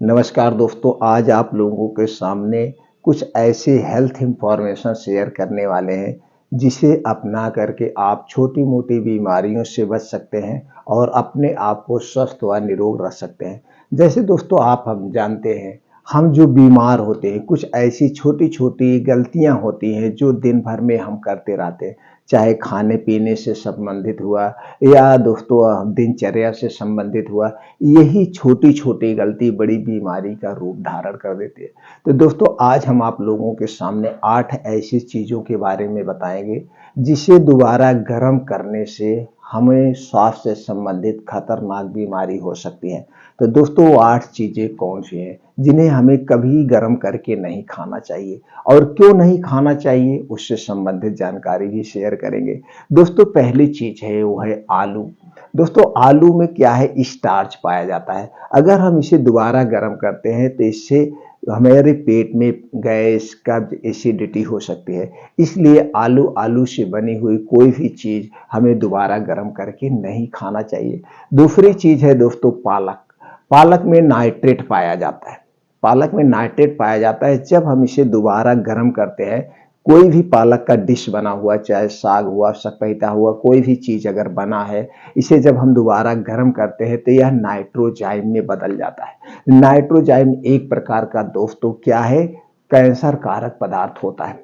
नमस्कार दोस्तों, आज आप लोगों के सामने कुछ ऐसे हेल्थ इंफॉर्मेशन शेयर करने वाले हैं, जिसे अपना करके आप छोटी-मोटी बीमारियों से बच सकते हैं और अपने आप को स्वस्थ व निरोग रख सकते हैं। जैसे दोस्तों हम जानते हैं, हम जो बीमार होते हैं, कुछ ऐसी छोटी-छोटी गलतियाँ होती हैं जो दिन भर में हम करते रहते हैं। चाहे खाने-पीने से संबंधित हुआ या दोस्तों दिनचर्या से संबंधित हुआ, यही छोटी-छोटी गलती बड़ी बीमारी का रूप धारण कर देती है। तो दोस्तों आज हम आप लोगों के सामने 8 ऐसी चीज़ों के बारे में बताएँगे, जिसे दोबारा गर्म करने से हमें स्वास्थ्य से संबंधित खतरनाक बीमारी हो सकती है। तो दोस्तों वो 8 चीज़ें कौन-सी हैं, जिन्हें हमें कभी गर्म करके नहीं खाना चाहिए और क्यों नहीं खाना चाहिए, उससे संबंधित जानकारी भी शेयर करेंगे। दोस्तों पहली चीज़ है वो है आलू। दोस्तों आलू में क्या है, स्टार्च पाया जाता है। अगर हम इसे दोबारा गर्म करते हैं तो इससे हमारे पेट में गैस, कब्ज, एसिडिटी हो सकती है। इसलिए आलू से बनी हुई कोई भी चीज़ हमें दोबारा गर्म करके नहीं खाना चाहिए। दूसरी चीज़ है दोस्तों पालक। पालक में नाइट्रेट पाया जाता है। पालक में नाइट्रेट पाया जाता है। जब हम इसे दोबारा गर्म करते हैं, कोई भी पालक का डिश बना हुआ, चाहे साग हुआ, सपेटा हुआ, कोई भी चीज़ अगर बना है, इसे जब हम दोबारा गर्म करते हैं तो यह नाइट्रोजाइम में बदल जाता है। नाइट्रोजाइम एक प्रकार का दोस्तों क्या है, कैंसर कारक पदार्थ होता है।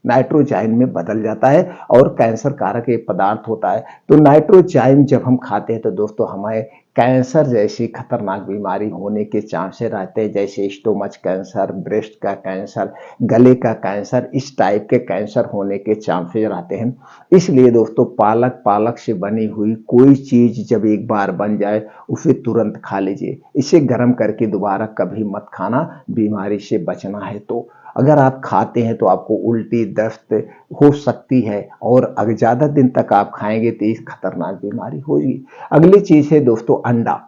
नाइट्रोजाइम में बदल जाता है और कैंसर कारक एक पदार्थ होता है। तो नाइट्रोजाइम जब हम खाते हैं तो दोस्तों हमें कैंसर जैसी खतरनाक बीमारी होने के चांसेस रहते हैं, जैसे स्टोमच कैंसर, ब्रेस्ट का कैंसर, गले का कैंसर, इस टाइप के कैंसर होने के चांसेस रहते हैं। इसलिए दोस्तों पालक से बनी हुई कोई चीज़ जब एक बार बन जाए, उसे तुरंत खा लीजिए। इसे गर्म करके दोबारा कभी मत खाना, बीमारी से बचना है तो। अगर आप खाते हैं तो आपको उल्टी, दस्त हो सकती है और अगर ज़्यादा दिन तक आप खाएँगे तो ये खतरनाक बीमारी होगी। अगली चीज़ है दोस्तों अंडा।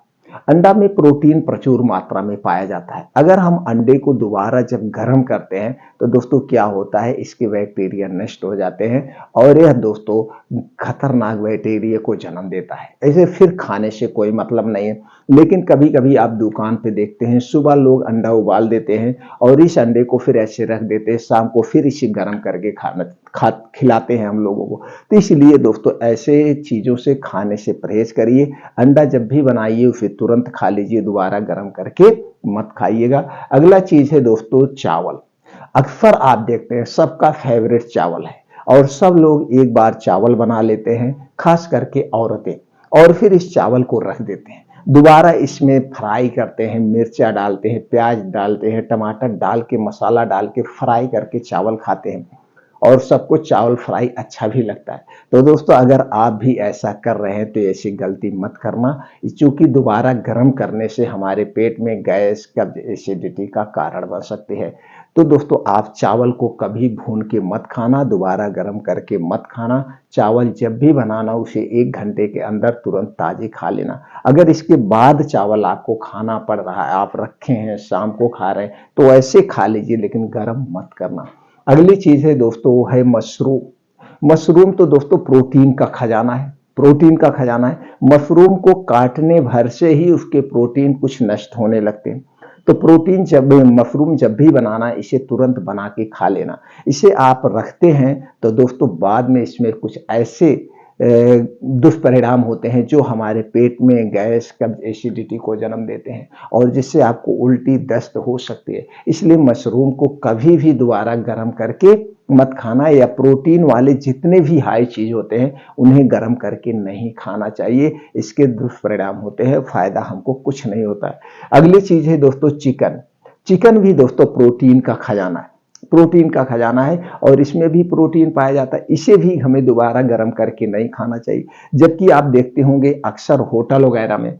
अंडा में प्रोटीन प्रचुर मात्रा में पाया जाता है। अगर हम अंडे को दोबारा जब गर्म करते हैं तो दोस्तों क्या होता है, इसके बैक्टीरिया नष्ट हो जाते हैं और यह दोस्तों खतरनाक बैक्टीरिया को जन्म देता है। इसे फिर खाने से कोई मतलब नहीं है। लेकिन कभी-कभी आप दुकान पे देखते हैं, सुबह लोग अंडा उबाल देते हैं और इस अंडे को फिर ऐसे रख देते हैं, शाम को फिर इसे गर्म करके खिलाते हैं हम लोगों को। तो इसलिए दोस्तों ऐसे चीज़ों से खाने से परहेज करिए। अंडा जब भी बनाइए उसे तुरंत खा लीजिए, दोबारा गर्म करके मत खाइएगा। अगला चीज़ है दोस्तों चावल। अक्सर आप देखते हैं सबका फेवरेट चावल है और सब लोग एक बार चावल बना लेते हैं, खास करके औरतें, और फिर इस चावल को रख देते हैं। दोबारा इसमें फ्राई करते हैं, मिर्चा डालते हैं, प्याज डालते हैं, टमाटर डाल के, मसाला डाल के फ्राई करके चावल खाते हैं और सबको चावल फ्राई अच्छा भी लगता है। तो दोस्तों अगर आप भी ऐसा कर रहे हैं तो ऐसी गलती मत करना, चूँकि दोबारा गर्म करने से हमारे पेट में गैस, कब्ज, एसिडिटी का कारण बन सकती है। तो दोस्तों आप चावल को कभी भून के मत खाना, दोबारा गर्म करके मत खाना। चावल जब भी बनाना उसे 1 घंटे के अंदर तुरंत ताज़े खा लेना। अगर इसके बाद चावल आपको खाना पड़ रहा है, आप रखे हैं, शाम को खा रहे हैं, तो ऐसे खा लीजिए लेकिन गर्म मत करना। अगली चीज़ है दोस्तों वो है मशरूम। मशरूम तो दोस्तों प्रोटीन का खजाना है, प्रोटीन का खजाना है। मशरूम को काटने भर से ही उसके प्रोटीन कुछ नष्ट होने लगते हैं। तो मशरूम जब भी बनाना, इसे तुरंत बना के खा लेना। इसे आप रखते हैं तो दोस्तों बाद में इसमें कुछ ऐसे दुष्परिणाम होते हैं जो हमारे पेट में गैस, कब्ज, एसिडिटी को जन्म देते हैं और जिससे आपको उल्टी, दस्त हो सकती है। इसलिए मशरूम को कभी भी दोबारा गर्म करके मत खाना, या प्रोटीन वाले जितने भी हाई चीज होते हैं उन्हें गर्म करके नहीं खाना चाहिए। इसके दुष्परिणाम होते हैं, फायदा हमको कुछ नहीं होता है। अगली चीज है दोस्तों चिकन। चिकन भी दोस्तों प्रोटीन का खजाना है, प्रोटीन का खजाना है और इसमें भी प्रोटीन पाया जाता है। इसे भी हमें दोबारा गर्म करके नहीं खाना चाहिए। जबकि आप देखते होंगे अक्सर होटल वगैरह में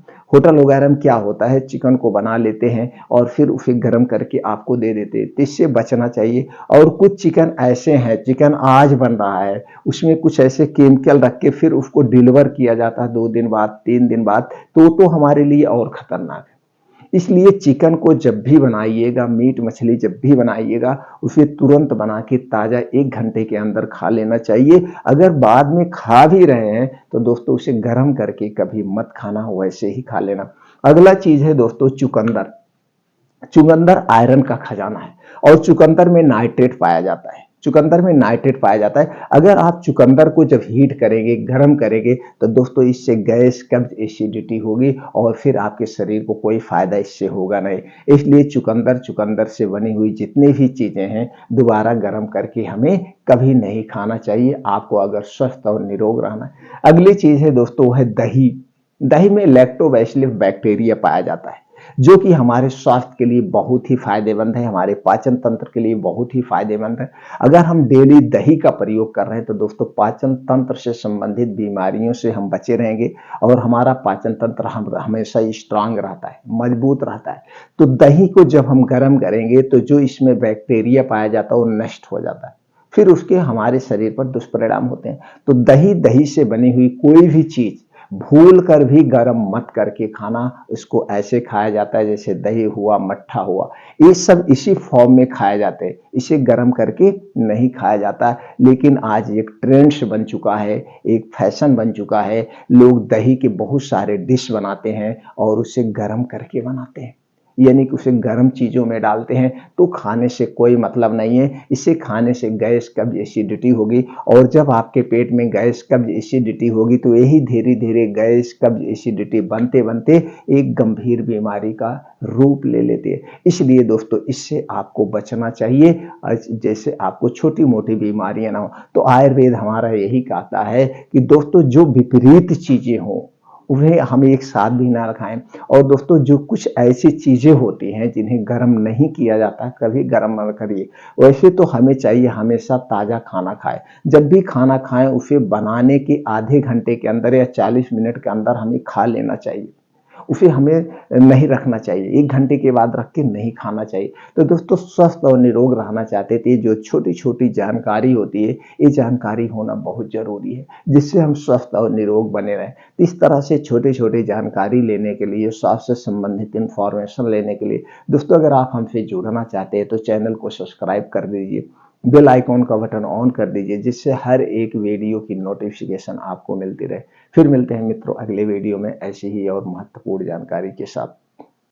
क्या होता है, चिकन को बना लेते हैं और फिर उसे गर्म करके आपको दे देते हैं। तो इससे बचना चाहिए। और कुछ चिकन ऐसे हैं, चिकन आज बन रहा है, उसमें कुछ ऐसे केमिकल रख के फिर उसको डिलीवर किया जाता है 2 दिन बाद, 3 दिन बाद, तो हमारे लिए और खतरनाक है। इसलिए चिकन को जब भी बनाइएगा, मीट मछली जब भी बनाइएगा, उसे तुरंत बना के ताज़ा 1 घंटे के अंदर खा लेना चाहिए। अगर बाद में खा भी रहे हैं तो दोस्तों उसे गर्म करके कभी मत खाना, वैसे ही खा लेना। अगला चीज़ है दोस्तों चुकंदर। चुकंदर आयरन का खजाना है और चुकंदर में नाइट्रेट पाया जाता है। चुकंदर में नाइट्रेट पाया जाता है। अगर आप चुकंदर को जब हीट करेंगे, गर्म करेंगे, तो दोस्तों इससे गैस, कब्ज, एसिडिटी होगी और फिर आपके शरीर को कोई फायदा इससे होगा नहीं। इसलिए चुकंदर, चुकंदर से बनी हुई जितनी भी चीजें हैं दोबारा गर्म करके हमें कभी नहीं खाना चाहिए, आपको अगर स्वस्थ और निरोग रहना है। अगली चीज है दोस्तों, वो है दही। दही में लैक्टोबैसिलस बैक्टीरिया पाया जाता है जो कि हमारे स्वास्थ्य के लिए बहुत ही फायदेमंद है, हमारे पाचन तंत्र के लिए बहुत ही फायदेमंद है। अगर हम डेली दही का प्रयोग कर रहे हैं तो दोस्तों पाचन तंत्र से संबंधित बीमारियों से हम बचे रहेंगे और हमारा पाचन तंत्र हम हमेशा स्ट्रांग रहता है, मजबूत रहता है। तो दही को जब हम गर्म करेंगे तो जो इसमें बैक्टीरिया पाया जाता है वो नष्ट हो जाता है, फिर उसके हमारे शरीर पर दुष्परिणाम होते हैं। तो दही, दही से बनी हुई कोई भी चीज भूल कर भी गर्म मत करके खाना। इसको ऐसे खाया जाता है जैसे दही हुआ, मट्ठा हुआ, ये सब इसी फॉर्म में खाए जाते हैं, इसे गर्म करके नहीं खाया जाता। लेकिन आज एक ट्रेंड्स बन चुका है, एक फैशन बन चुका है, लोग दही के बहुत सारे डिश बनाते हैं और उसे गर्म करके बनाते हैं, यानी कि उसे गर्म चीजों में डालते हैं। तो खाने से कोई मतलब नहीं है, इसे खाने से गैस, कब्ज, एसिडिटी होगी और जब आपके पेट में गैस, कब्ज, एसिडिटी होगी तो यही धीरे धीरे गैस, कब्ज, एसिडिटी बनते बनते एक गंभीर बीमारी का रूप ले लेती है। इसलिए दोस्तों इससे आपको बचना चाहिए, जैसे आपको छोटी मोटी बीमारियां ना हो। तो आयुर्वेद हमारा यही कहता है कि दोस्तों जो विपरीत चीजें हों उन्हें हम एक साथ भी ना रखाएं। और दोस्तों जो कुछ ऐसी चीजें होती हैं जिन्हें गर्म नहीं किया जाता, कभी गर्म मत करिए। वैसे तो हमें चाहिए हमेशा ताजा खाना खाएं। जब भी खाना खाएं उसे बनाने के आधे घंटे के अंदर या 40 मिनट के अंदर हमें खा लेना चाहिए, उसे हमें नहीं रखना चाहिए, 1 घंटे के बाद रख के नहीं खाना चाहिए। तो दोस्तों स्वस्थ और निरोग रहना चाहते थे, जो छोटी छोटी जानकारी होती है ये जानकारी होना बहुत जरूरी है जिससे हम स्वस्थ और निरोग बने रहें। इस तरह से छोटी छोटी जानकारी लेने के लिए, स्वास्थ्य से संबंधित इंफॉर्मेशन लेने के लिए दोस्तों अगर आप हमसे जुड़ना चाहते हैं तो चैनल को सब्सक्राइब कर दीजिए, बेल आइकॉन का बटन ऑन कर दीजिए जिससे हर एक वीडियो की नोटिफिकेशन आपको मिलती रहे। फिर मिलते हैं मित्रों अगले वीडियो में ऐसी ही और महत्वपूर्ण जानकारी के साथ।